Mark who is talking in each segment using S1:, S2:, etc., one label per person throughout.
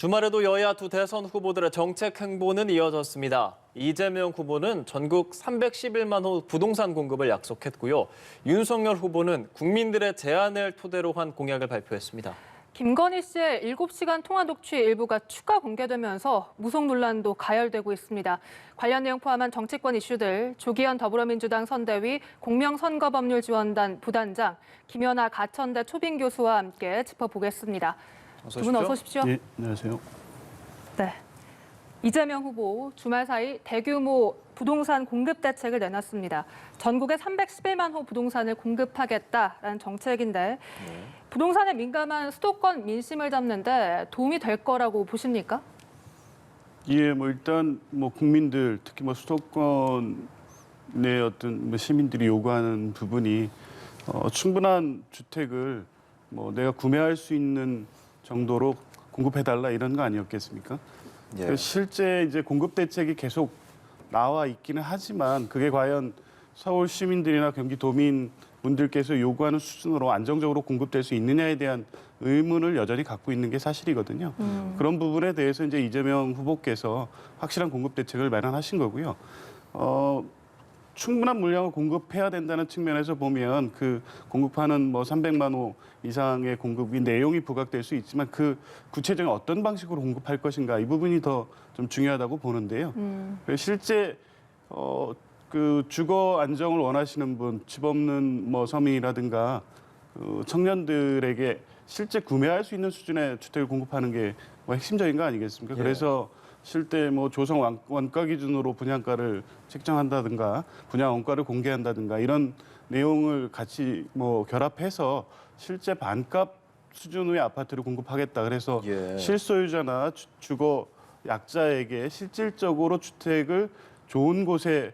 S1: 주말에도 여야 두 대선 후보들의 정책 행보는 이어졌습니다. 이재명 후보는 전국 311만 호 부동산 공급을 약속했고요. 윤석열 후보는 국민들의 제안을 토대로 한 공약을 발표했습니다.
S2: 김건희 씨의 7시간 통화 녹취 일부가 추가 공개되면서 무속 논란도 가열되고 있습니다. 관련 내용 포함한 정치권 이슈들 조기현 더불어민주당 선대위 공명선거법률지원단 부단장 김연아 가천대 초빙 교수와 함께 짚어보겠습니다. 두 분 어서 오십시오.
S3: 네, 안녕하세요.
S2: 네. 이재명 후보 주말 사이 대규모 부동산 공급 대책을 내놨습니다. 전국에 311만 호 부동산을 공급하겠다라는 정책인데 부동산에 민감한 수도권 민심을 잡는데 도움이 될 거라고 보십니까?
S3: 예, 일단 국민들 특히 수도권 내 어떤 시민들이 요구하는 부분이 충분한 주택을 내가 구매할 수 있는 정도로 공급해달라 이런 거 아니었겠습니까?
S1: 예.
S3: 실제 이제 공급 대책이 계속 나와 있기는 하지만 그게 과연 서울 시민들이나 경기도민 분들께서 요구하는 수준으로 안정적으로 공급될 수 있느냐에 대한 의문을 여전히 갖고 있는 게 사실이거든요. 그런 부분에 대해서 이제 이재명 후보께서 확실한 공급 대책을 마련하신 거고요. 충분한 물량을 공급해야 된다는 측면에서 보면 그 공급하는 300만 호 이상의 공급이 내용이 부각될 수 있지만 그 구체적인 어떤 방식으로 공급할 것인가 이 부분이 더 좀 중요하다고 보는데요. 실제 그 주거 안정을 원하시는 분, 집 없는 서민이라든가 청년들에게 실제 구매할 수 있는 수준의 주택을 공급하는 게 핵심적인 거 아니겠습니까?
S1: 예.
S3: 그래서 실제 조성 원가 기준으로 분양가를 책정한다든가 분양 원가를 공개한다든가 이런 내용을 같이 결합해서 실제 반값 수준의 아파트를 공급하겠다. 그래서
S1: 예.
S3: 실소유자나 주거 약자에게 실질적으로 주택을 좋은 곳에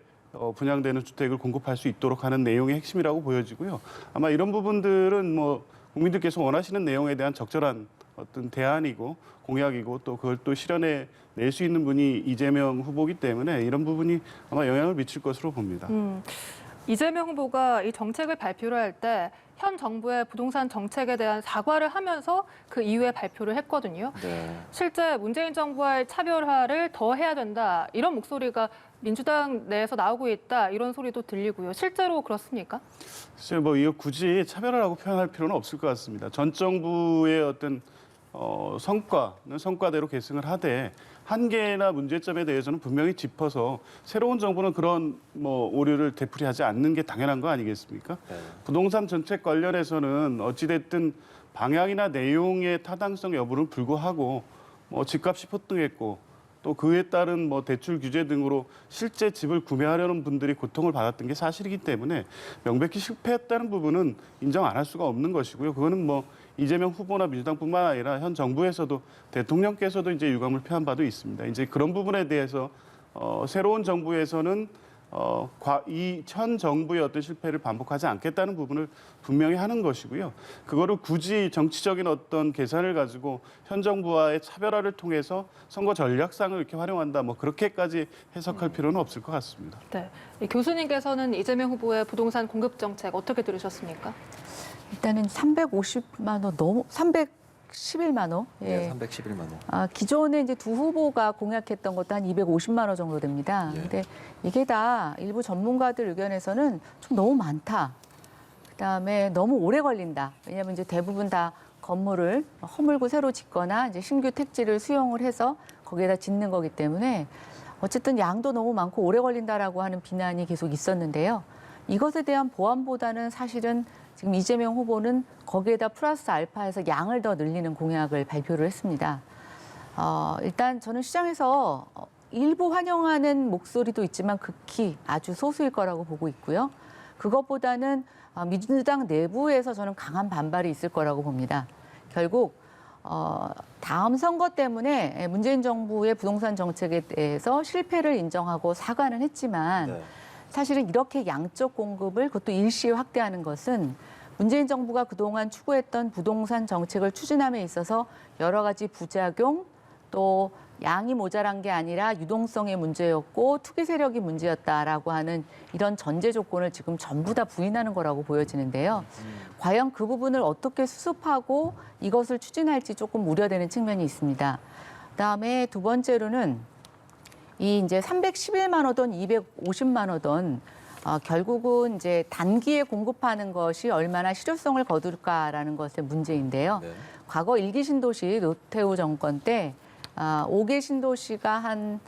S3: 분양되는 주택을 공급할 수 있도록 하는 내용의 핵심이라고 보여지고요. 아마 이런 부분들은 국민들께서 원하시는 내용에 대한 적절한 어떤 대안이고 공약이고 또 그걸 또 실현해 낼 수 있는 분이 이재명 후보이기 때문에 이런 부분이 아마 영향을 미칠 것으로 봅니다.
S2: 이재명 후보가 이 정책을 발표를 할 때 현 정부의 부동산 정책에 대한 사과를 하면서 그 이후에 발표를 했거든요.
S1: 네.
S2: 실제 문재인 정부와의 차별화를 더 해야 된다 이런 목소리가 민주당 내에서 나오고 있다 이런 소리도 들리고요. 실제로 그렇습니까?
S3: 글쎄요, 이거 굳이 차별화라고 표현할 필요는 없을 것 같습니다. 전 정부의 어떤 성과는 성과대로 계승을 하되 한계나 문제점에 대해서는 분명히 짚어서 새로운 정부는 그런 오류를 되풀이하지 않는 게 당연한 거 아니겠습니까?
S1: 네.
S3: 부동산 정책 관련해서는 어찌됐든 방향이나 내용의 타당성 여부는 불구하고 집값이 폭등했고 또 그에 따른 대출 규제 등으로 실제 집을 구매하려는 분들이 고통을 받았던 게 사실이기 때문에 명백히 실패했다는 부분은 인정 안 할 수가 없는 것이고요. 그거는 이재명 후보나 민주당뿐만 아니라 현 정부에서도 대통령께서도 이제 유감을 표한 바도 있습니다. 이제 그런 부분에 대해서 새로운 정부에서는 이 현 정부의 어떤 실패를 반복하지 않겠다는 부분을 분명히 하는 것이고요. 그거를 굳이 정치적인 어떤 계산을 가지고 현 정부와의 차별화를 통해서 선거 전략상을 이렇게 활용한다. 그렇게까지 해석할 필요는 없을 것 같습니다.
S2: 네. 교수님께서는 이재명 후보의 부동산 공급 정책 어떻게 들으셨습니까?
S4: 일단은 350만 원 너무 311만 원. 예.
S1: 네, 311만 호.
S4: 기존에 이제 두 후보가 공약했던 것도 한 250만 원 정도 됩니다.
S1: 예.
S4: 근데 이게 다 일부 전문가들 의견에서는 좀 너무 많다. 그다음에 너무 오래 걸린다. 왜냐하면 이제 대부분 다 건물을 허물고 새로 짓거나 이제 신규 택지를 수용을 해서 거기에다 짓는 거기 때문에 어쨌든 양도 너무 많고 오래 걸린다라고 하는 비난이 계속 있었는데요. 이것에 대한 보완보다는 사실은 지금 이재명 후보는 거기에다 플러스 알파해서 양을 더 늘리는 공약을 발표를 했습니다. 일단 저는 시장에서 일부 환영하는 목소리도 있지만 극히 아주 소수일 거라고 보고 있고요. 그것보다는 민주당 내부에서 저는 강한 반발이 있을 거라고 봅니다. 결국 다음 선거 때문에 문재인 정부의 부동산 정책에 대해서 실패를 인정하고 사과는 했지만
S1: 네.
S4: 사실은 이렇게 양적 공급을 그것도 일시에 확대하는 것은 문재인 정부가 그동안 추구했던 부동산 정책을 추진함에 있어서 여러 가지 부작용 또 양이 모자란 게 아니라 유동성의 문제였고 투기 세력이 문제였다라고 하는 이런 전제 조건을 지금 전부 다 부인하는 거라고 보여지는데요. 과연 그 부분을 어떻게 수습하고 이것을 추진할지 조금 우려되는 측면이 있습니다. 그다음에 두 번째로는 이 이제 311만 호든 250만 호든 결국은 이제 단기에 공급하는 것이 얼마나 실효성을 거둘까라는 것의 문제인데요.
S1: 네.
S4: 과거 1기 신도시 노태우 정권 때 5개 신도시가 한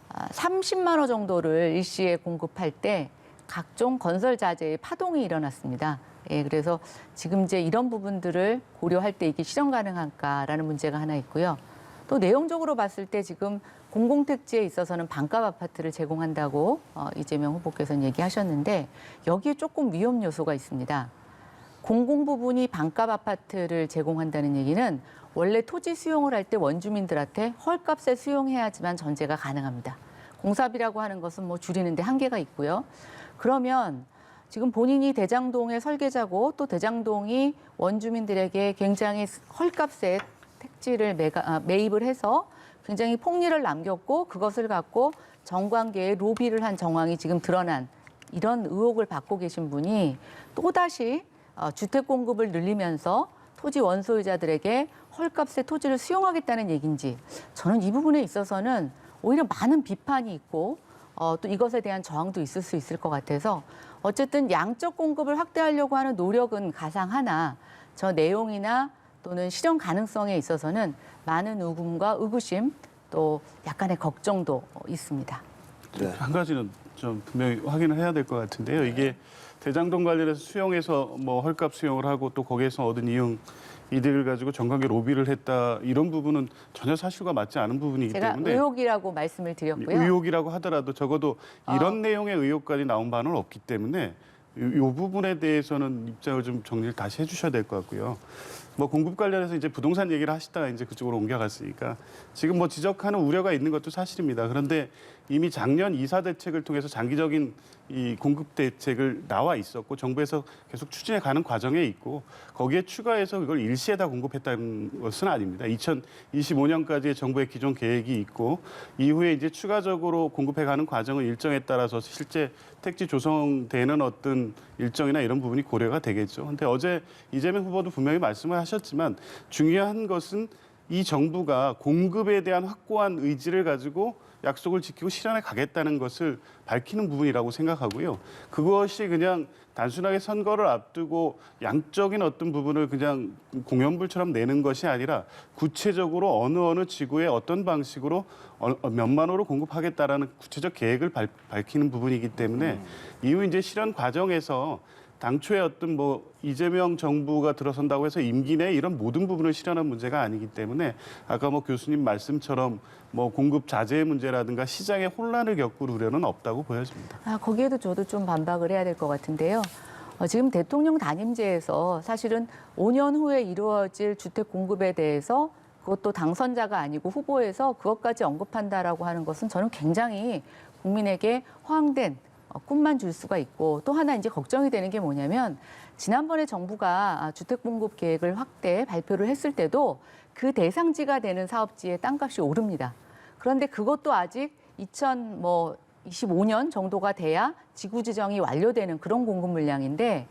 S4: 30만 호 정도를 일시에 공급할 때 각종 건설 자재의 파동이 일어났습니다. 예, 그래서 지금 이제 이런 부분들을 고려할 때 이게 실현 가능할까라는 문제가 하나 있고요. 또 내용적으로 봤을 때 지금 공공택지에 있어서는 반값 아파트를 제공한다고 이재명 후보께서는 얘기하셨는데 여기에 조금 위험 요소가 있습니다. 공공 부분이 반값 아파트를 제공한다는 얘기는 원래 토지 수용을 할 때 원주민들한테 헐값에 수용해야지만 전제가 가능합니다. 공사비라고 하는 것은 뭐 줄이는데 한계가 있고요. 그러면 지금 본인이 대장동의 설계자고 또 대장동이 원주민들에게 굉장히 헐값에 택지를 매입을 해서 굉장히 폭리를 남겼고 그것을 갖고 정관계에 로비를 한 정황이 지금 드러난 이런 의혹을 받고 계신 분이 또다시 주택 공급을 늘리면서 토지 원소유자들에게 헐값에 토지를 수용하겠다는 얘기인지 저는 이 부분에 있어서는 오히려 많은 비판이 있고 또 이것에 대한 저항도 있을 수 있을 것 같아서 어쨌든 양적 공급을 확대하려고 하는 노력은 가상하나 저 내용이나 또는 실현 가능성에 있어서는 많은 의구심과 의구심 또 약간의 걱정도 있습니다.
S1: 네.
S3: 한 가지는 좀 분명히 확인을 해야 될 것 같은데요. 이게 대장동 관련해서 수용해서 뭐 헐값 수용을 하고 또 거기에서 얻은 이득을 가지고 정관계 로비를 했다 이런 부분은 전혀 사실과 맞지 않은 부분이기
S4: 제가
S3: 때문에
S4: 의혹이라고 말씀을 드렸고요.
S3: 의혹이라고 하더라도 적어도 이런 내용의 의혹까지 나온 바는 없기 때문에 이 부분에 대해서는 입장을 좀 정리를 다시 해주셔야 될 것 같고요. 뭐 공급 관련해서 이제 부동산 얘기를 하시다가 이제 그쪽으로 옮겨갔으니까 지금 뭐 지적하는 우려가 있는 것도 사실입니다. 그런데 이미 작년 이사 대책을 통해서 장기적인 이 공급 대책을 나와 있었고 정부에서 계속 추진해 가는 과정에 있고 거기에 추가해서 그걸 일시에다 공급했다는 것은 아닙니다. 2025년까지의 정부의 기존 계획이 있고 이후에 이제 추가적으로 공급해 가는 과정은 일정에 따라서 실제 택지 조성되는 어떤 일정이나 이런 부분이 고려가 되겠죠. 근데 어제 이재명 후보도 분명히 말씀을 하셨지만 중요한 것은 이 정부가 공급에 대한 확고한 의지를 가지고 약속을 지키고 실현해 가겠다는 것을 밝히는 부분이라고 생각하고요. 그것이 그냥 단순하게 선거를 앞두고 양적인 어떤 부분을 그냥 공연불처럼 내는 것이 아니라 구체적으로 어느 지구에 어떤 방식으로 몇만 호로 공급하겠다라는 구체적 계획을 밝히는 부분이기 때문에 이후 이제 실현 과정에서 당초에 어떤 뭐 이재명 정부가 들어선다고 해서 임기 내에 이런 모든 부분을 실현한 문제가 아니기 때문에 아까 뭐 교수님 말씀처럼 뭐 공급 자재의 문제라든가 시장의 혼란을 겪을 우려는 없다고 보여집니다.
S4: 거기에도 저도 좀 반박을 해야 될 것 같은데요. 지금 대통령 단임제에서 사실은 5년 후에 이루어질 주택 공급에 대해서 그것도 당선자가 아니고 후보에서 그것까지 언급한다라고 하는 것은 저는 굉장히 국민에게 허황된 꿈만 줄 수가 있고 또 하나 이제 걱정이 되는 게 뭐냐면 지난번에 정부가 주택 공급 계획을 확대 발표를 했을 때도 그 대상지가 되는 사업지의 땅값이 오릅니다. 그런데 그것도 아직 2025년 정도가 돼야 지구 지정이 완료되는 그런 공급 물량인데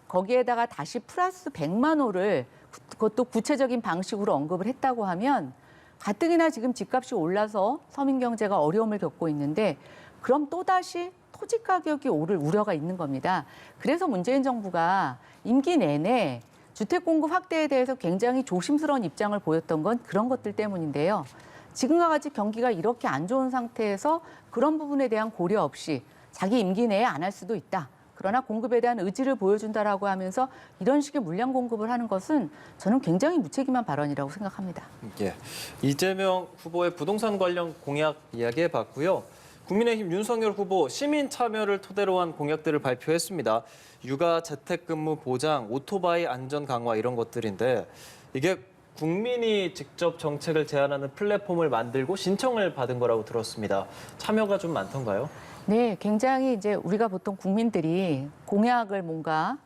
S4: 거기에다가 다시 플러스 100만 호를 그것도 구체적인 방식으로 언급을 했다고 하면 가뜩이나 지금 집값이 올라서 서민 경제가 어려움을 겪고 있는데 그럼 또다시 토지 가격이 오를 우려가 있는 겁니다. 그래서 문재인 정부가 임기 내내 주택 공급 확대에 대해서 굉장히 조심스러운 입장을 보였던 건 그런 것들 때문인데요. 지금과 같이 경기가 이렇게 안 좋은 상태에서 그런 부분에 대한 고려 없이 자기 임기 내에 안 할 수도 있다. 그러나 공급에 대한 의지를 보여준다라고 하면서 이런 식의 물량 공급을 하는 것은 저는 굉장히 무책임한 발언이라고 생각합니다.
S1: 예, 이재명 후보의 부동산 관련 공약 이야기해봤고요. 국민의힘 윤석열 후보 시민 참여를 토대로 한 공약들을 발표했습니다. 육아, 재택근무 보장, 오토바이 안전 강화 이런 것들인데 이게 국민이 직접 정책을 제안하는 플랫폼을 만들고 신청을 받은 거라고 들었습니다. 참여가 좀 많던가요?
S4: 네, 굉장히 이제 우리가 보통 국민들이 공약을 뭔가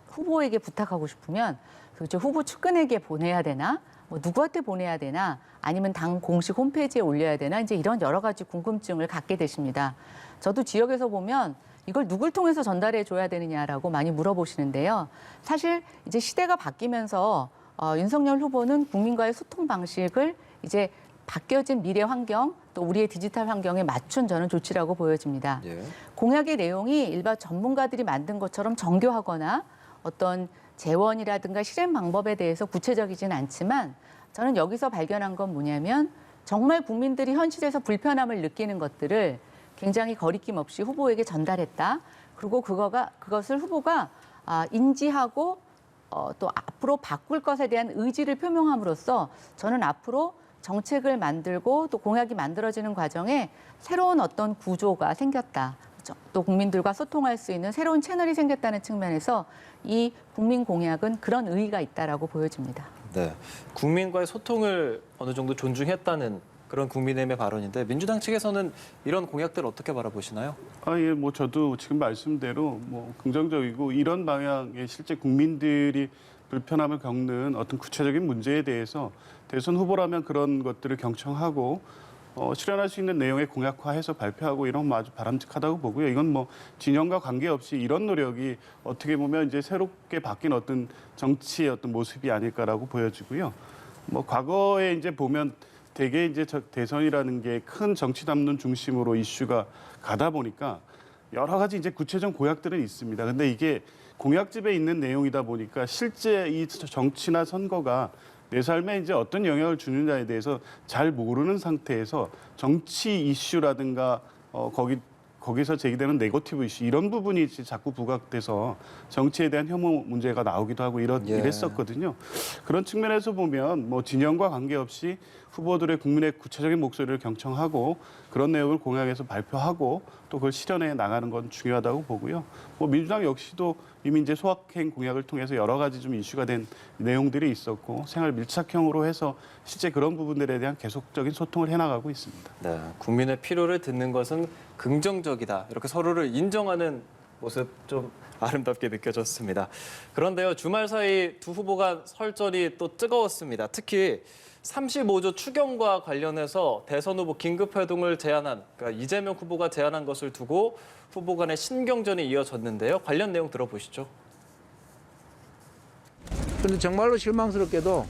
S4: 후보에게 부탁하고 싶으면 도대체 후보 측근에게 보내야 되나? 뭐 누구한테 보내야 되나? 아니면 당 공식 홈페이지에 올려야 되나? 이제 이런 여러 가지 궁금증을 갖게 되십니다. 저도 지역에서 보면 이걸 누굴 통해서 전달해 줘야 되느냐라고 많이 물어보시는데요. 사실 이제 시대가 바뀌면서 윤석열 후보는 국민과의 소통 방식을 이제 바뀌어진 미래 환경 또 우리의 디지털 환경에 맞춘 저는 조치라고 보여집니다.
S1: 예.
S4: 공약의 내용이 일반 전문가들이 만든 것처럼 정교하거나 어떤 재원이라든가 실행 방법에 대해서 구체적이진 않지만 저는 여기서 발견한 건 뭐냐면 정말 국민들이 현실에서 불편함을 느끼는 것들을 굉장히 거리낌 없이 후보에게 전달했다. 그리고 그것을 후보가 인지하고 또 앞으로 바꿀 것에 대한 의지를 표명함으로써 저는 앞으로 정책을 만들고 또 공약이 만들어지는 과정에 새로운 어떤 구조가 생겼다. 또 국민들과 소통할 수 있는 새로운 채널이 생겼다는 측면에서 이 국민 공약은 그런 의의가 있다라고 보여집니다.
S1: 네, 국민과의 소통을 어느 정도 존중했다는 그런 국민의힘의 발언인데 민주당 측에서는 이런 공약들을 어떻게 바라보시나요?
S3: 예, 뭐 저도 지금 말씀대로 뭐 긍정적이고 이런 방향의 실제 국민들이 불편함을 겪는 어떤 구체적인 문제에 대해서 대선 후보라면 그런 것들을 경청하고 실현할 수 있는 내용의 공약화해서 발표하고 이런 건 아주 바람직하다고 보고요. 이건 뭐 진영과 관계없이 이런 노력이 어떻게 보면 이제 새롭게 바뀐 어떤 정치의 어떤 모습이 아닐까라고 보여지고요. 뭐 과거에 이제 보면 대개 이제 대선이라는 게 큰 정치 담론 중심으로 이슈가 가다 보니까 여러 가지 이제 구체적 공약들은 있습니다. 근데 이게 공약집에 있는 내용이다 보니까 실제 이 정치나 선거가 내 삶에 이제 어떤 영향을 주느냐에 대해서 잘 모르는 상태에서 정치 이슈라든가 거기서 제기되는 네거티브 이슈 이런 부분이 자꾸 부각돼서 정치에 대한 혐오 문제가 나오기도 하고 이랬었거든요. 그런 측면에서 보면 뭐 진영과 관계없이 후보들의 국민의 구체적인 목소리를 경청하고 그런 내용을 공약에서 발표하고 또 그걸 실현해 나가는 건 중요하다고 보고요. 뭐 민주당 역시도 이미 이제 소확행 공약을 통해서 여러 가지 좀 이슈가 된 내용들이 있었고 생활 밀착형으로 해서 실제 그런 부분들에 대한 계속적인 소통을 해나가고 있습니다.
S1: 네, 국민의 필요를 듣는 것은 긍정적이다. 이렇게 서로를 인정하는 모습 좀 아름답게 느껴졌습니다. 그런데요, 주말 사이 두 후보가 설전이 또 뜨거웠습니다. 특히 35조 추경과 관련해서 대선 후보 긴급회동을 제안한, 그러니까 이재명 후보가 제안한 것을 두고 후보 간의 신경전이 이어졌는데요. 관련 내용 들어보시죠.
S5: 그런데 정말로 실망스럽게도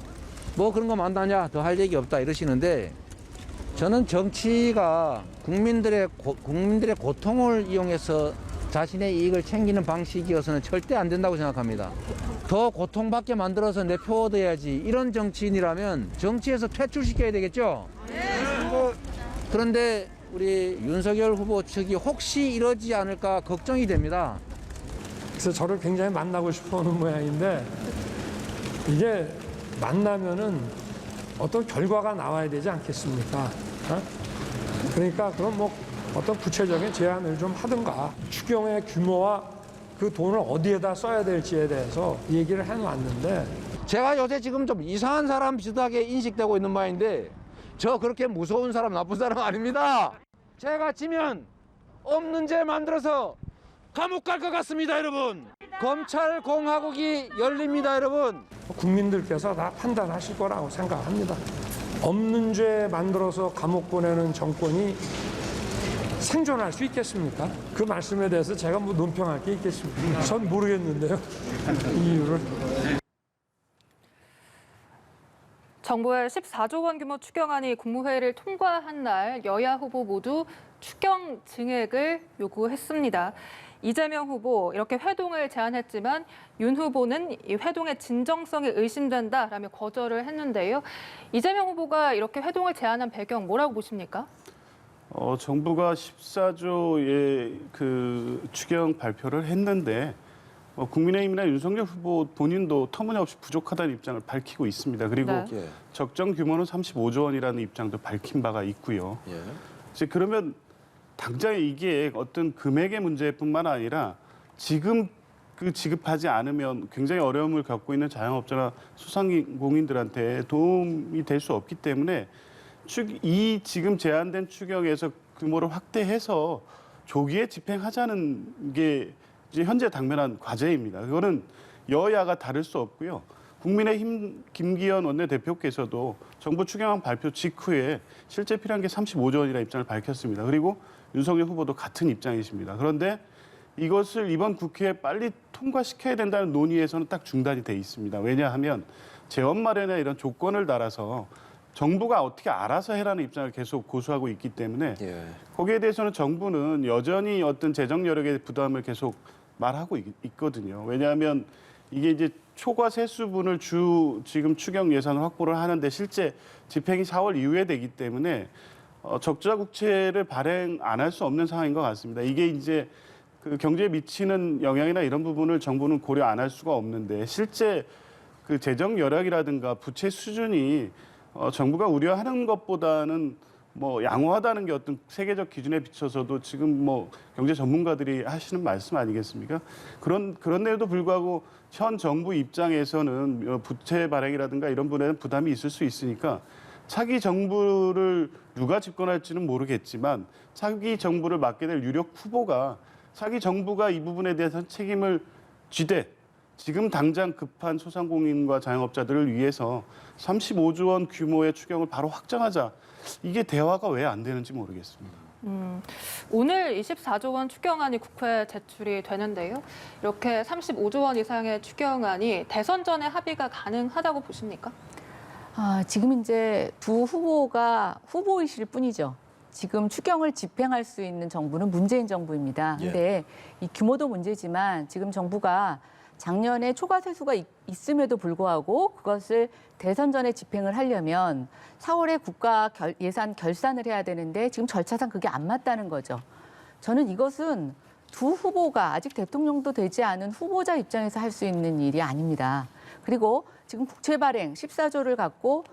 S5: 뭐 그런 거 만나냐, 더 할 얘기 없다 이러시는데 저는 정치가 국민들의 고통을 이용해서 자신의 이익을 챙기는 방식이어서는 절대 안 된다고 생각합니다. 더 고통받게 만들어서 내 표 얻어야지 이런 정치인이라면 정치에서 퇴출시켜야 되겠죠? 그런데 우리 윤석열 후보 측이 혹시 이러지 않을까 걱정이 됩니다.
S6: 그래서 저를 굉장히 만나고 싶어 하는 모양인데 이게 만나면은 어떤 결과가 나와야 되지 않겠습니까? 그러니까 그럼 뭐 어떤 구체적인 제안을 좀 하든가 추경의 규모와 그 돈을 어디에다 써야 될지에 대해서 얘기를 해놨는데
S5: 제가 요새 지금 좀 이상한 사람 비슷하게 인식되고 있는 바인데 저 그렇게 무서운 사람, 나쁜 사람 아닙니다. 제가 지면 없는 죄 만들어서 감옥 갈 것 같습니다, 여러분. 검찰 공화국이 열립니다, 여러분.
S6: 국민들께서 다 판단하실 거라고 생각합니다. 없는 죄 만들어서 감옥 보내는 정권이 생존할 수 있겠습니까? 그 말씀에 대해서 제가 뭐 논평할 게 있겠습니까? 전 모르겠는데요. 이유를.
S2: 정부의 14조 원 규모 추경안이 국무회의를 통과한 날 여야 후보 모두 추경 증액을 요구했습니다. 이재명 후보 이렇게 회동을 제안했지만 윤 후보는 이 회동의 진정성이 의심된다라며 거절을 했는데요. 이재명 후보가 이렇게 회동을 제안한 배경 뭐라고 보십니까?
S3: 정부가 14조의 그 추경 발표를 했는데 국민의힘이나 윤석열 후보 본인도 터무니없이 부족하다는 입장을 밝히고 있습니다. 그리고
S2: 네.
S3: 적정 규모는 35조 원이라는 입장도 밝힌 바가 있고요.
S1: 예.
S3: 이제 그러면 당장 이게 어떤 금액의 문제뿐만 아니라 지금 그 지급하지 않으면 굉장히 어려움을 겪고 있는 자영업자나 소상공인들한테 도움이 될 수 없기 때문에 이 지금 제한된 추경에서 규모를 확대해서 조기에 집행하자는 게 이제 현재 당면한 과제입니다. 그거는 여야가 다를 수 없고요. 국민의힘 김기현 원내대표께서도 정부 추경안 발표 직후에 실제 필요한 게 35조 원이라는 입장을 밝혔습니다. 그리고 윤석열 후보도 같은 입장이십니다. 그런데 이것을 이번 국회에 빨리 통과시켜야 된다는 논의에서는 딱 중단이 돼 있습니다. 왜냐하면 재원 마련에 이런 조건을 달아서 정부가 어떻게 알아서 해라는 입장을 계속 고수하고 있기 때문에
S1: 예.
S3: 거기에 대해서는 정부는 여전히 어떤 재정 여력의 부담을 계속 말하고 있거든요. 왜냐하면 이게 이제 초과 세수분을 지금 추경 예산을 확보를 하는데 실제 집행이 4월 이후에 되기 때문에 적자 국채를 발행 안 할 수 없는 상황인 것 같습니다. 이게 이제 그 경제에 미치는 영향이나 이런 부분을 정부는 고려 안 할 수가 없는데 실제 그 재정 여력이라든가 부채 수준이 정부가 우려하는 것보다는 뭐 양호하다는 게 어떤 세계적 기준에 비춰서도 지금 뭐 경제 전문가들이 하시는 말씀 아니겠습니까? 그런데도 불구하고 현 정부 입장에서는 부채 발행이라든가 이런 부분에는 부담이 있을 수 있으니까 차기 정부를 누가 집권할지는 모르겠지만 차기 정부를 맡게 될 유력 후보가 차기 정부가 이 부분에 대해서 책임을 지되 지금 당장 급한 소상공인과 자영업자들을 위해서 35조 원 규모의 추경을 바로 확정하자. 이게 대화가 왜 안 되는지 모르겠습니다.
S2: 오늘 24조 원 추경안이 국회에 제출이 되는데요. 이렇게 35조 원 이상의 추경안이 대선 전에 합의가 가능하다고 보십니까?
S4: 지금 이제 두 후보가 후보이실 뿐이죠. 지금 추경을 집행할 수 있는 정부는 문재인 정부입니다. 근데 이 규모도 문제지만 지금 정부가 작년에 초과 세수가 있음에도 불구하고 그것을 대선 전에 집행을 하려면 4월에 국가 예산 결산을 해야 되는데 지금 절차상 그게 안 맞다는 거죠. 저는 이것은 두 후보가 아직 대통령도 되지 않은 후보자 입장에서 할 수 있는 일이 아닙니다. 그리고 지금 국채 발행 14조를 갖고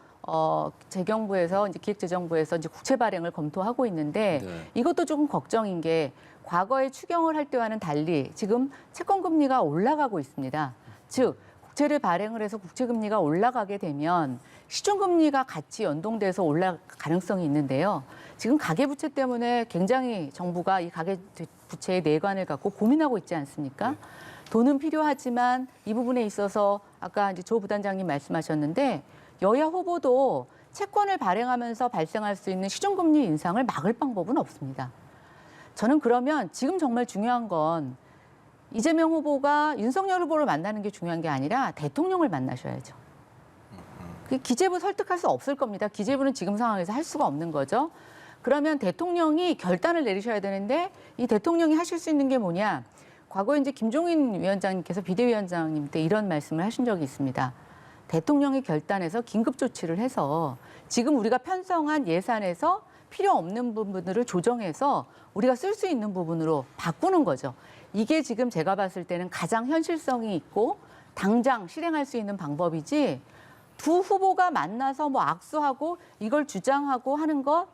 S4: 재경부에서 이제 기획재정부에서 이제 국채 발행을 검토하고 있는데 이것도 조금 걱정인 게 과거에 추경을 할 때와는 달리 지금 채권 금리가 올라가고 있습니다. 즉 국채를 발행을 해서 국채 금리가 올라가게 되면 시중 금리가 같이 연동돼서 올라갈 가능성이 있는데요. 지금 가계부채 때문에 굉장히 정부가 이 가계부채의 내관을 갖고 고민하고 있지 않습니까? 돈은 필요하지만 이 부분에 있어서 아까 이제 조 부단장님 말씀하셨는데 여야 후보도 채권을 발행하면서 발생할 수 있는 시중금리 인상을 막을 방법은 없습니다. 저는 그러면 지금 정말 중요한 건 이재명 후보가 윤석열 후보를 만나는 게 중요한 게 아니라 대통령을 만나셔야죠. 기재부 설득할 수 없을 겁니다. 기재부는 지금 상황에서 할 수가 없는 거죠. 그러면 대통령이 결단을 내리셔야 되는데 이 대통령이 하실 수 있는 게 뭐냐? 과거에 이제 김종인 위원장님께서 비대위원장님 때 이런 말씀을 하신 적이 있습니다. 대통령이 결단해서 긴급 조치를 해서 지금 우리가 편성한 예산에서 필요 없는 부분들을 조정해서 우리가 쓸 수 있는 부분으로 바꾸는 거죠. 이게 지금 제가 봤을 때는 가장 현실성이 있고 당장 실행할 수 있는 방법이지 두 후보가 만나서 뭐 악수하고 이걸 주장하고 하는 것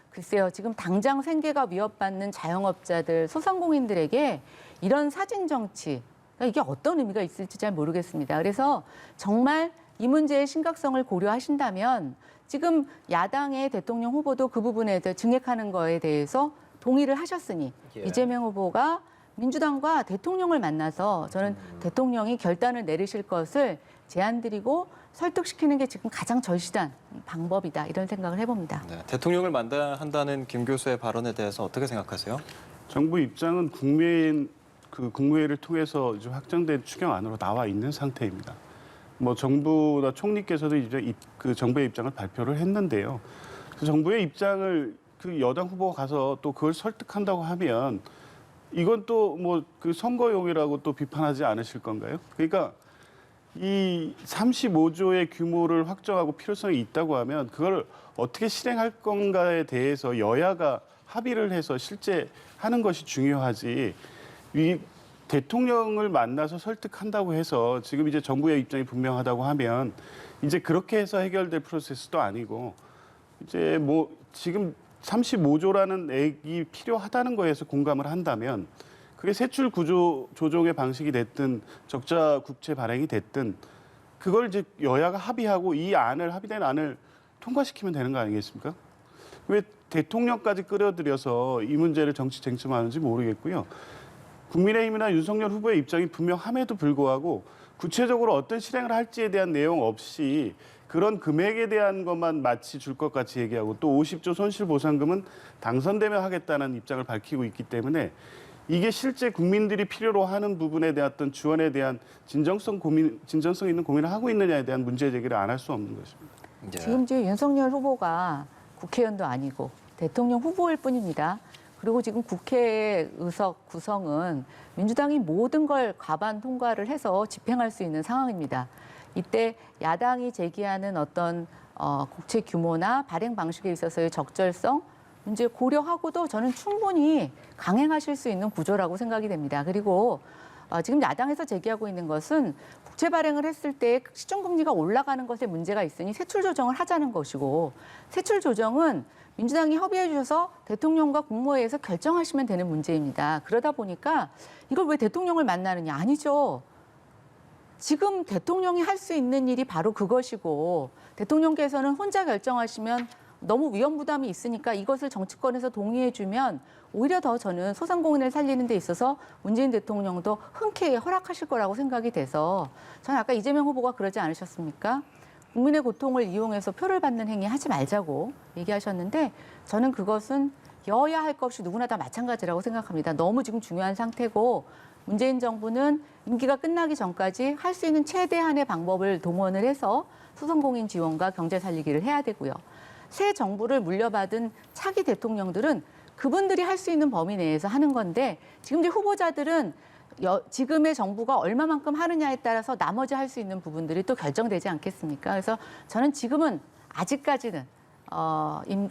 S4: 글쎄요. 지금 당장 생계가 위협받는 자영업자들, 소상공인들에게 이런 사진 정치 이게 어떤 의미가 있을지 잘 모르겠습니다. 그래서 정말 이 문제의 심각성을 고려하신다면 지금 야당의 대통령 후보도 그 부분에 대해 증액하는 거에 대해서 동의를 하셨으니 이재명 후보가 민주당과 대통령을 만나서 저는 대통령이 결단을 내리실 것을 제안드리고 설득시키는 게 지금 가장 절실한 방법이다 이런 생각을 해봅니다.
S1: 네, 대통령을 만나야 한다는 김 교수의 발언에 대해서 어떻게 생각하세요?
S3: 정부 입장은 국무회의를 통해서 이제 확정된 추경안으로 나와 있는 상태입니다. 뭐 정부나 총리께서도 이제 그 정부의 입장을 발표를 했는데요. 그 정부의 입장을 그 여당 후보가 가서 또 그걸 설득한다고 하면 이건 또 뭐 그 선거용이라고 또 비판하지 않으실 건가요? 그러니까 이 35조의 규모를 확정하고 필요성이 있다고 하면 그걸 어떻게 실행할 건가에 대해서 여야가 합의를 해서 실제 하는 것이 중요하지. 이 대통령을 만나서 설득한다고 해서 지금 이제 정부의 입장이 분명하다고 하면 이제 그렇게 해서 해결될 프로세스도 아니고 이제 뭐 지금 35조라는 액이 필요하다는 거에서 공감을 한다면 그게 세출 구조 조정의 방식이 됐든 적자 국채 발행이 됐든 그걸 이제 여야가 합의하고 이 안을 합의된 안을 통과시키면 되는 거 아니겠습니까? 왜 대통령까지 끌어들여서 이 문제를 정치 쟁점하는지 모르겠고요. 국민의힘이나 윤석열 후보의 입장이 분명함에도 불구하고 구체적으로 어떤 실행을 할지에 대한 내용 없이 그런 금액에 대한 것만 마치 줄 것 같이 얘기하고 또 50조 손실보상금은 당선되면 하겠다는 입장을 밝히고 있기 때문에 이게 실제 국민들이 필요로 하는 부분에 대한 어떤 지원에 대한 진정성 있는 고민을 하고 있느냐에 대한 문제 제기를 안 할 수 없는 것입니다.
S1: 예.
S4: 지금 이제 윤석열 후보가 국회의원도 아니고 대통령 후보일 뿐입니다. 그리고 지금 국회 의석 구성은 민주당이 모든 걸 과반 통과를 해서 집행할 수 있는 상황입니다. 이때 야당이 제기하는 어떤 국채 규모나 발행 방식에 있어서의 적절성 문제 고려하고도 저는 충분히 강행하실 수 있는 구조라고 생각이 됩니다. 그리고 지금 야당에서 제기하고 있는 것은 국채 발행을 했을 때 시중금리가 올라가는 것에 문제가 있으니 세출 조정을 하자는 것이고, 세출 조정은 민주당이 협의해 주셔서 대통령과 국무회의에서 결정하시면 되는 문제입니다. 그러다 보니까 이걸 왜 대통령을 만나느냐? 아니죠. 지금 대통령이 할 수 있는 일이 바로 그것이고, 대통령께서는 혼자 결정하시면 너무 위험 부담이 있으니까 이것을 정치권에서 동의해주면 오히려 더 저는 소상공인을 살리는 데 있어서 문재인 대통령도 흔쾌히 허락하실 거라고 생각이 돼서, 저는 아까 이재명 후보가 그러지 않으셨습니까? 국민의 고통을 이용해서 표를 받는 행위 하지 말자고 얘기하셨는데, 저는 그것은 여야 할 것 없이 누구나 다 마찬가지라고 생각합니다. 너무 지금 중요한 상태고, 문재인 정부는 임기가 끝나기 전까지 할 수 있는 최대한의 방법을 동원을 해서 소상공인 지원과 경제 살리기를 해야 되고요. 새 정부를 물려받은 차기 대통령들은 그분들이 할 수 있는 범위 내에서 하는 건데, 지금 이제 후보자들은 지금의 정부가 얼마만큼 하느냐에 따라서 나머지 할 수 있는 부분들이 또 결정되지 않겠습니까? 그래서 저는 지금은 아직까지는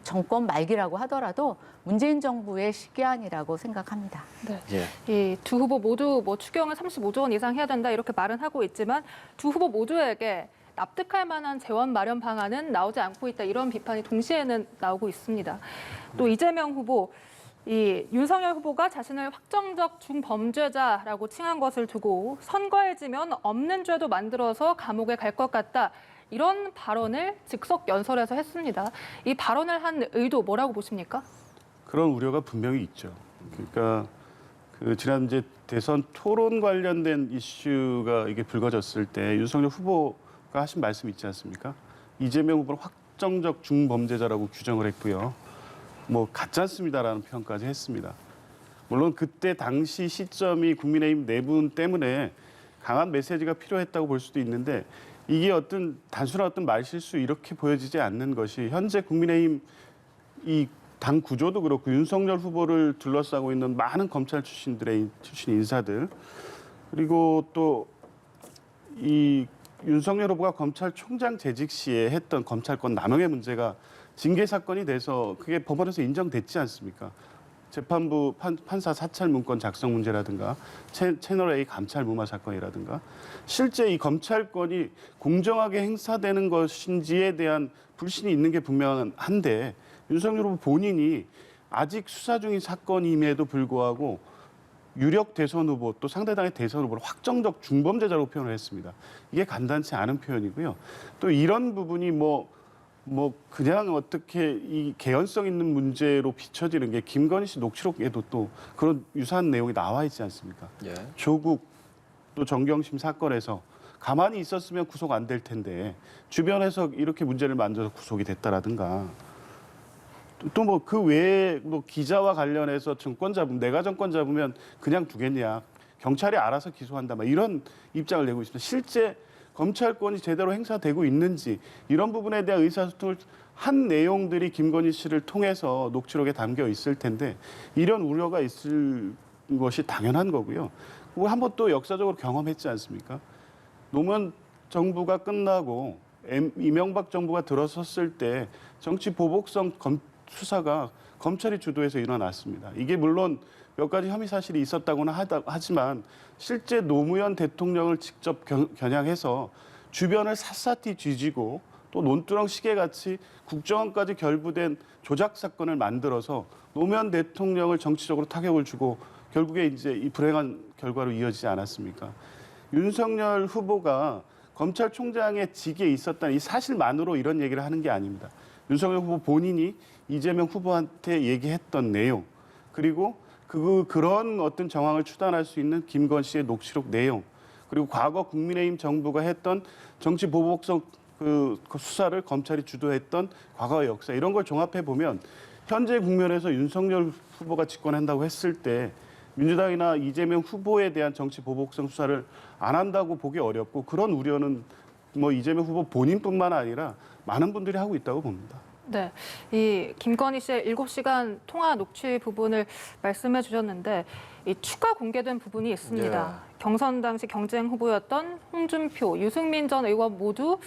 S4: 정권 말기라고 하더라도 문재인 정부의 시기안이라고 생각합니다.
S2: 네.
S1: 예.
S2: 이 두 후보 모두 뭐 추경을 35조 원 이상 해야 된다 이렇게 말은 하고 있지만, 두 후보 모두에게 납득할 만한 재원 마련 방안은 나오지 않고 있다, 이런 비판이 동시에는 나오고 있습니다. 또 이재명 후보, 이 윤석열 후보가 자신을 확정적 중범죄자라고 칭한 것을 두고 선거에 지면 없는 죄도 만들어서 감옥에 갈 것 같다, 이런 발언을 즉석 연설에서 했습니다. 이 발언을 한 의도 뭐라고 보십니까?
S3: 그런 우려가 분명히 있죠. 그러니까 지난 이제 대선 토론 관련된 이슈가 이게 불거졌을 때 윤석열 후보가 하신 말씀 있지 않습니까? 이재명 후보를 확정적 중범죄자라고 규정을 했고요. 뭐 가짜습니다라는 표현까지 했습니다. 물론 그때 당시 시점이 국민의힘 내분 때문에 강한 메시지가 필요했다고 볼 수도 있는데, 이게 어떤 단순한 어떤 말실수 이렇게 보여지지 않는 것이 현재 국민의힘 이 당 구조도 그렇고 윤석열 후보를 둘러싸고 있는 많은 검찰 출신 인사들, 그리고 또 이 윤석열 후보가 검찰총장 재직 시에 했던 검찰권 남용의 문제가 징계 사건이 돼서 그게 법원에서 인정됐지 않습니까? 재판부 판사 사찰 문건 작성 문제라든가 채널A 감찰 무마 사건이라든가, 실제 이 검찰권이 공정하게 행사되는 것인지에 대한 불신이 있는 게 분명한데, 윤석열 후보 본인이 아직 수사 중인 사건임에도 불구하고 유력 대선 후보 또 상대당의 대선 후보를 확정적 중범죄자로 표현을 했습니다. 이게 간단치 않은 표현이고요. 또 이런 부분이 뭐 그냥 어떻게 이 개연성 있는 문제로 비춰지는 게 김건희 씨 녹취록에도 또 그런 유사한 내용이 나와 있지 않습니까?
S1: 예.
S3: 조국 또 정경심 사건에서 가만히 있었으면 구속 안 될 텐데 주변에서 이렇게 문제를 만들어서 구속이 됐다라든가, 또 뭐 그 외에 뭐 기자와 관련해서 정권 잡으면, 내가 정권 잡으면 그냥 두겠냐, 경찰이 알아서 기소한다, 막 이런 입장을 내고 있습니다. 실제 검찰권이 제대로 행사되고 있는지 이런 부분에 대한 의사소통을 한 내용들이 김건희 씨를 통해서 녹취록에 담겨 있을 텐데, 이런 우려가 있을 것이 당연한 거고요. 그리고 한번 또 역사적으로 경험했지 않습니까? 노무현 정부가 끝나고 이명박 정부가 들어섰을 때 정치 보복성 수사가 검찰이 주도해서 일어났습니다. 이게 물론 몇 가지 혐의 사실이 있었다고는 하지만 실제 노무현 대통령을 직접 겨냥해서 주변을 샅샅이 뒤지고 또 논두렁 시계같이 국정원까지 결부된 조작 사건을 만들어서 노무현 대통령을 정치적으로 타격을 주고 결국에 이제 이 불행한 결과로 이어지지 않았습니까? 윤석열 후보가 검찰총장의 직에 있었다는 이 사실만으로 이런 얘기를 하는 게 아닙니다. 윤석열 후보 본인이 이재명 후보한테 얘기했던 내용, 그리고 그런 어떤 정황을 추단할 수 있는 김건 씨의 녹취록 내용, 그리고 과거 국민의힘 정부가 했던 정치 보복성 그 수사를 검찰이 주도했던 과거의 역사, 이런 걸 종합해 보면 현재 국면에서 윤석열 후보가 집권한다고 했을 때 민주당이나 이재명 후보에 대한 정치 보복성 수사를 안 한다고 보기 어렵고, 그런 우려는 뭐 이재명 후보 본인뿐만 아니라 많은 분들이 하고 있다고 봅니다.
S2: 네, 이 김건희 씨의 7시간 통화 녹취 부분을 말씀해 주셨는데 이 추가 공개된 부분이 있습니다. 경선 당시 경쟁 후보였던 홍준표, 유승민 전 의원 모두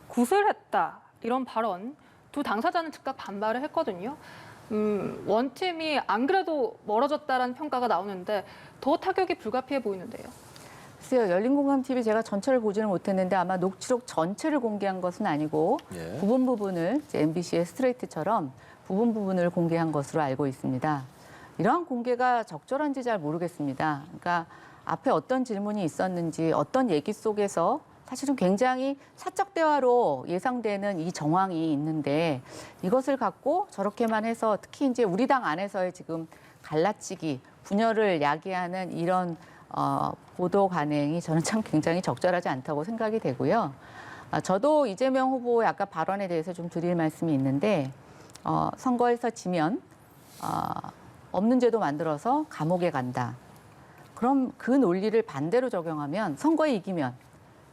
S2: 구슬했다 이런 발언 두 당사자는 즉각 반발을 했거든요. 원팀이 안 그래도 멀어졌다라는 평가가 나오는데 더 타격이 불가피해 보이는데요.
S4: 글쎄요, 열린공감TV 제가 전체를 보지는 못했는데 아마 녹취록 전체를 공개한 것은 아니고
S1: 예.
S4: 부분을 이제 MBC의 스트레이트처럼 부분을 공개한 것으로 알고 있습니다. 이러한 공개가 적절한지 잘 모르겠습니다. 그러니까 앞에 어떤 질문이 있었는지 어떤 얘기 속에서 사실은 굉장히 사적 대화로 예상되는 이 정황이 있는데 이것을 갖고 저렇게만 해서 특히 이제 우리 당 안에서의 지금 갈라치기, 분열을 야기하는 이런 보도 관행이 저는 참 굉장히 적절하지 않다고 생각이 되고요. 저도 이재명 후보의 아까 발언에 대해서 좀 드릴 말씀이 있는데 선거에서 지면 없는 죄도 만들어서 감옥에 간다. 그럼 그 논리를 반대로 적용하면 선거에 이기면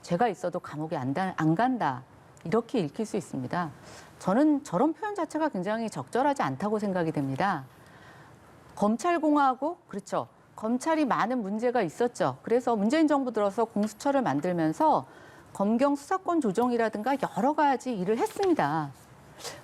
S4: 죄가 있어도 감옥에 안 간다. 이렇게 읽힐 수 있습니다. 저는 저런 표현 자체가 굉장히 적절하지 않다고 생각이 됩니다. 검찰공화국, 그렇죠. 검찰이 많은 문제가 있었죠. 그래서 문재인 정부 들어서 공수처를 만들면서 검경 수사권 조정이라든가 여러 가지 일을 했습니다.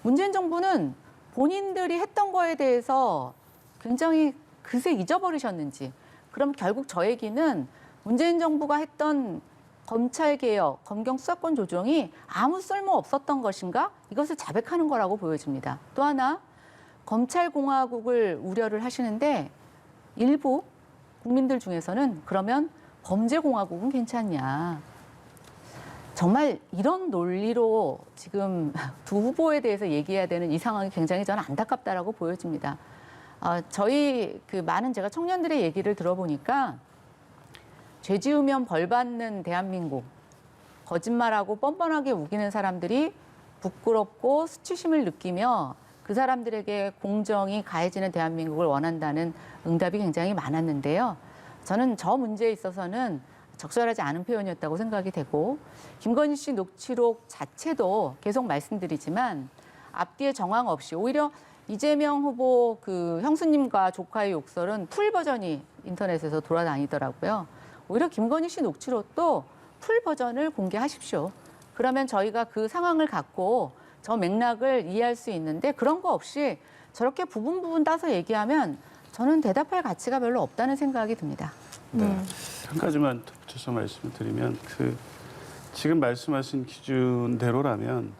S4: 문재인 정부는 본인들이 했던 거에 대해서 굉장히 그새 잊어버리셨는지, 그럼 결국 저 얘기는 문재인 정부가 했던 검찰개혁, 검경 수사권 조정이 아무 쓸모 없었던 것인가? 이것을 자백하는 거라고 보여집니다. 또 하나, 검찰공화국을 우려를 하시는데 일부 국민들 중에서는 그러면 범죄공화국은 괜찮냐. 정말 이런 논리로 지금 두 후보에 대해서 얘기해야 되는 이 상황이 굉장히 저는 안타깝다라고 보여집니다. 저희 많은 제가 청년들의 얘기를 들어보니까 죄 지으면 벌 받는 대한민국, 거짓말하고 뻔뻔하게 우기는 사람들이 부끄럽고 수치심을 느끼며 그 사람들에게 공정이 가해지는 대한민국을 원한다는 응답이 굉장히 많았는데요. 저는 저 문제에 있어서는 적절하지 않은 표현이었다고 생각이 되고, 김건희 씨 녹취록 자체도 계속 말씀드리지만 앞뒤에 정황 없이 오히려 이재명 후보 형수님과 조카의 욕설은 풀 버전이 인터넷에서 돌아다니더라고요. 오히려 김건희 씨 녹취록도 풀 버전을 공개하십시오. 그러면 저희가 그 상황을 갖고 저 맥락을 이해할 수 있는데 그런 거 없이 저렇게 부분 따서 얘기하면 저는 대답할 가치가 별로 없다는 생각이 듭니다.
S3: 네. 한 가지만 덧붙여서 말씀을 드리면 지금 말씀하신 기준대로라면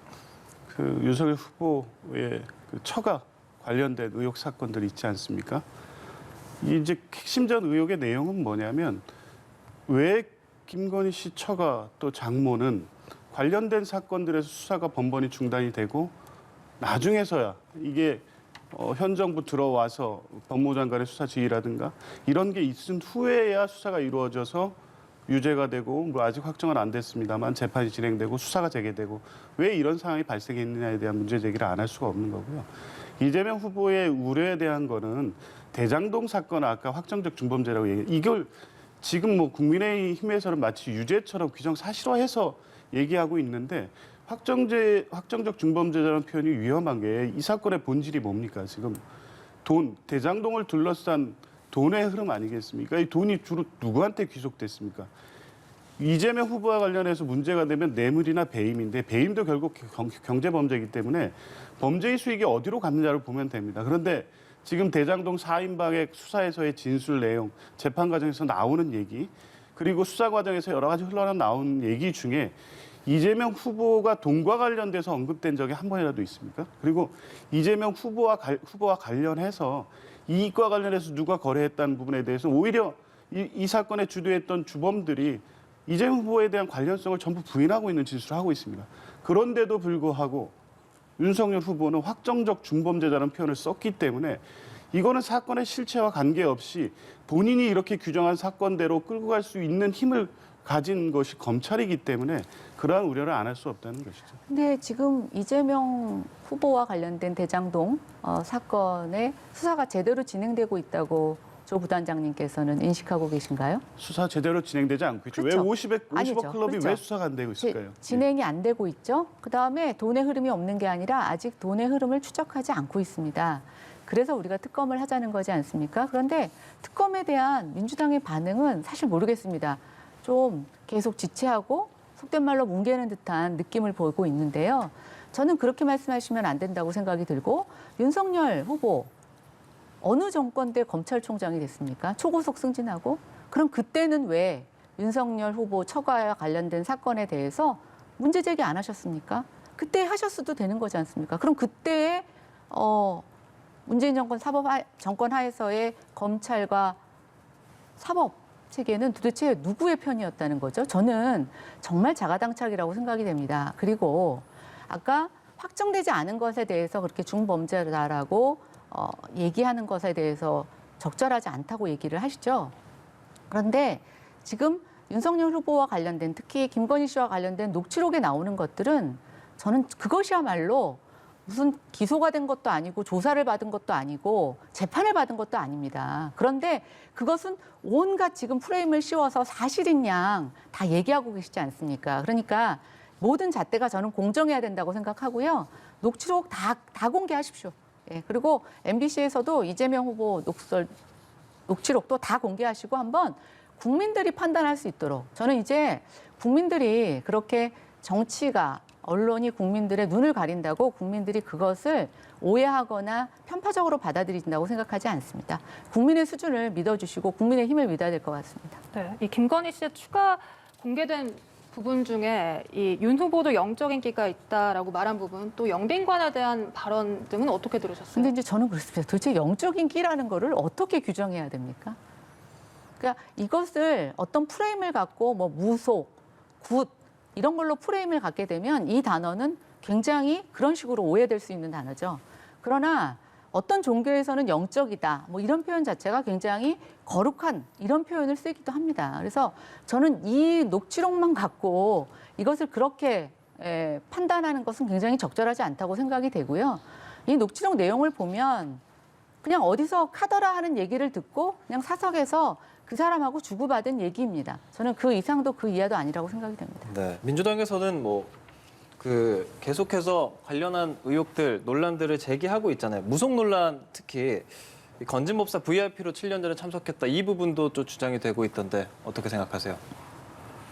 S3: 윤석열 후보의 처가 관련된 의혹 사건들이 있지 않습니까? 이제 핵심적 의혹의 내용은 뭐냐면 왜 김건희 씨 처가 또 장모는 관련된 사건들에서 수사가 번번이 중단이 되고 나중에서야 이게 현 정부 들어와서 법무부 장관의 수사 지휘라든가 이런 게 있은 후에야 수사가 이루어져서 유죄가 되고 뭐 아직 확정은 안 됐습니다만 재판이 진행되고 수사가 재개되고 왜 이런 상황이 발생했느냐에 대한 문제 제기를 안 할 수가 없는 거고요. 이재명 후보의 우려에 대한 거는 대장동 사건 아까 확정적 중범죄라고 얘기해요. 이걸 지금 뭐 국민의힘에서는 마치 유죄처럼 규정 사실화해서 얘기하고 있는데 확정적 중범죄라는 표현이 위험한 게 이 사건의 본질이 뭡니까? 지금 대장동을 둘러싼 돈의 흐름 아니겠습니까? 이 돈이 주로 누구한테 귀속됐습니까? 이재명 후보와 관련해서 문제가 되면 뇌물이나 배임인데 배임도 결국 경제범죄이기 때문에 범죄의 수익이 어디로 갔느냐를 보면 됩니다. 그런데 지금 대장동 4인방의 수사에서의 진술 내용, 재판 과정에서 나오는 얘기, 그리고 수사 과정에서 여러 가지 흘러나온 얘기 중에 이재명 후보가 돈과 관련돼서 언급된 적이 한 번이라도 있습니까? 그리고 이재명 후보와 관련해서 이익과 관련해서 누가 거래했다는 부분에 대해서 오히려 이 사건에 주도했던 주범들이 이재명 후보에 대한 관련성을 전부 부인하고 있는 진술을 하고 있습니다. 그런데도 불구하고 윤석열 후보는 확정적 중범죄자라는 표현을 썼기 때문에 이거는 사건의 실체와 관계없이 본인이 이렇게 규정한 사건대로 끌고 갈 수 있는 힘을 가진 것이 검찰이기 때문에 그러한 우려를 안 할 수 없다는 것이죠.
S4: 근데 지금 이재명 후보와 관련된 대장동 사건의 수사가 제대로 진행되고 있다고 조 부단장님께서는 인식하고 계신가요?
S3: 수사 제대로 진행되지 않고 있죠.
S4: 그렇죠.
S3: 왜 50억
S4: 아니죠.
S3: 클럽이
S4: 그렇죠.
S3: 왜 수사가 안 되고 있을까요?
S4: 진행이 안 되고 있죠. 그다음에 돈의 흐름이 없는 게 아니라 아직 돈의 흐름을 추적하지 않고 있습니다. 그래서 우리가 특검을 하자는 거지 않습니까? 그런데 특검에 대한 민주당의 반응은 사실 모르겠습니다. 좀 계속 지체하고 속된 말로 뭉개는 듯한 느낌을 보이고 있는데요. 저는 그렇게 말씀하시면 안 된다고 생각이 들고 윤석열 후보 어느 정권 때 검찰총장이 됐습니까? 초고속 승진하고 그럼 그때는 왜 윤석열 후보 처가와 관련된 사건에 대해서 문제 제기 안 하셨습니까? 그때 하셨어도 되는 거지 않습니까? 그럼 그때의 문재인 정권 하에서의 검찰과 사법 체계는 도대체 누구의 편이었다는 거죠? 저는 정말 자가당착이라고 생각이 됩니다. 그리고 아까 확정되지 않은 것에 대해서 그렇게 중범죄다라고 얘기하는 것에 대해서 적절하지 않다고 얘기를 하시죠. 그런데 지금 윤석열 후보와 관련된 특히 김건희 씨와 관련된 녹취록에 나오는 것들은 저는 그것이야말로 무슨 기소가 된 것도 아니고 조사를 받은 것도 아니고 재판을 받은 것도 아닙니다. 그런데 그것은 온갖 지금 프레임을 씌워서 사실인 양 다 얘기하고 계시지 않습니까? 그러니까 모든 잣대가 저는 공정해야 된다고 생각하고요. 녹취록 다 공개하십시오. 예, 그리고 MBC에서도 이재명 후보 녹취록도 다 공개하시고 한번 국민들이 판단할 수 있도록 저는 이제 국민들이 그렇게 정치가 언론이 국민들의 눈을 가린다고 국민들이 그것을 오해하거나 편파적으로 받아들인다고 생각하지 않습니다. 국민의 수준을 믿어주시고 국민의 힘을 믿어야 될 것 같습니다.
S2: 네, 이 김건희 씨의 추가 공개된 부분 중에 이 윤 후보도 영적 인기가 있다라고 말한 부분, 또 영빈관에 대한 발언 등은 어떻게 들으셨어요?
S4: 근데 이제 저는 그렇습니다. 도대체 영적 인기라는 거를 어떻게 규정해야 됩니까? 그러니까 이것을 어떤 프레임을 갖고 뭐 무속, 굿 이런 걸로 프레임을 갖게 되면 이 단어는 굉장히 그런 식으로 오해될 수 있는 단어죠. 그러나 어떤 종교에서는 영적이다 뭐 이런 표현 자체가 굉장히 거룩한 이런 표현을 쓰기도 합니다. 그래서 저는 이 녹취록만 갖고 이것을 그렇게 판단하는 것은 굉장히 적절하지 않다고 생각이 되고요. 이 녹취록 내용을 보면 그냥 어디서 카더라 하는 얘기를 듣고 그냥 사석에서 그 사람하고 주고받은 얘기입니다. 저는 그 이상도 그 이하도 아니라고 생각이 됩니다.
S1: 네, 민주당에서는 계속해서 관련한 의혹들, 논란들을 제기하고 있잖아요. 무속 논란 특히 이 건진법사 VIP로 7년 전에 참석했다 이 부분도 또 주장이 되고 있던데 어떻게 생각하세요?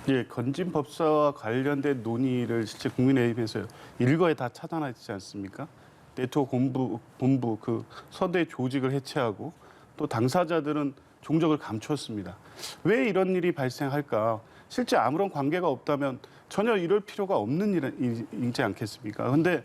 S3: 예, 건진법사와 관련된 논의를 실제 국민의힘에서 일거에 다 차단하지 않습니까? 네트워크 본부 그 서대 조직을 해체하고 또 당사자들은 종적을 감추었습니다. 왜 이런 일이 발생할까? 실제 아무런 관계가 없다면 전혀 이럴 필요가 없는 일이지 않겠습니까? 그런데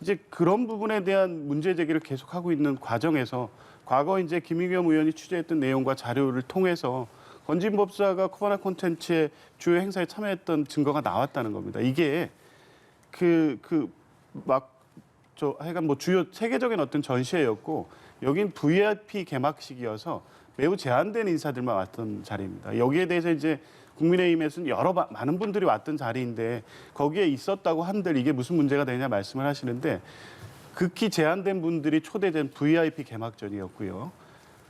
S3: 이제 그런 부분에 대한 문제 제기를 계속하고 있는 과정에서 과거 이제 김의겸 의원이 취재했던 내용과 자료를 통해서 건진법사가 코바나 콘텐츠의 주요 행사에 참여했던 증거가 나왔다는 겁니다. 이게 하여간 뭐 주요 세계적인 어떤 전시회였고 여긴 VIP 개막식이어서 매우 제한된 인사들만 왔던 자리입니다. 여기에 대해서 이제 국민의힘에서는 많은 분들이 왔던 자리인데 거기에 있었다고 한들 이게 무슨 문제가 되냐 말씀을 하시는데 극히 제한된 분들이 초대된 VIP 개막전이었고요.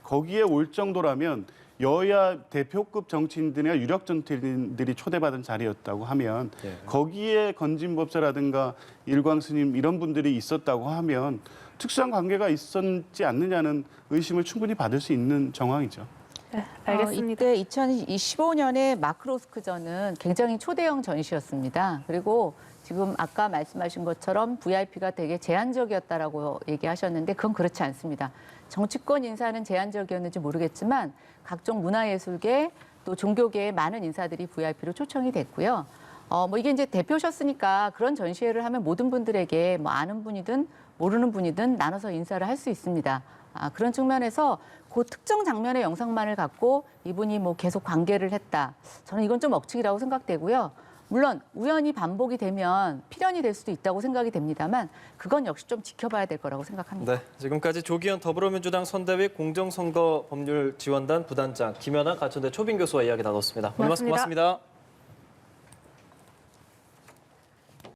S3: 거기에 올 정도라면 여야 대표급 정치인들이나 유력 정치인들이 초대받은 자리였다고 하면 거기에 건진법사라든가 일광스님 이런 분들이 있었다고 하면 특수한 관계가 있었지 않느냐는 의심을 충분히 받을 수 있는 정황이죠.
S2: 네, 알겠습니다.
S4: 이때 2015년에 마크로스크전은 굉장히 초대형 전시였습니다. 그리고 지금 아까 말씀하신 것처럼 VIP가 되게 제한적이었다라고 얘기하셨는데 그건 그렇지 않습니다. 정치권 인사는 제한적이었는지 모르겠지만 각종 문화예술계 또 종교계의 많은 인사들이 VIP로 초청이 됐고요. 이게 이제 대표셨으니까 그런 전시회를 하면 모든 분들에게 뭐 아는 분이든 모르는 분이든 나눠서 인사를 할 수 있습니다. 그런 측면에서 그 특정 장면의 영상만을 갖고 이분이 뭐 계속 관계를 했다. 저는 이건 좀 억측이라고 생각되고요. 물론 우연히 반복이 되면 필연이 될 수도 있다고 생각이 됩니다만 그건 역시 좀 지켜봐야 될 거라고 생각합니다.
S1: 네, 지금까지 조기현 더불어민주당 선대위 공정선거법률지원단 부단장 김연아 가천대 초빙 교수와 이야기 나눴습니다. 오늘 말씀 고맙습니다.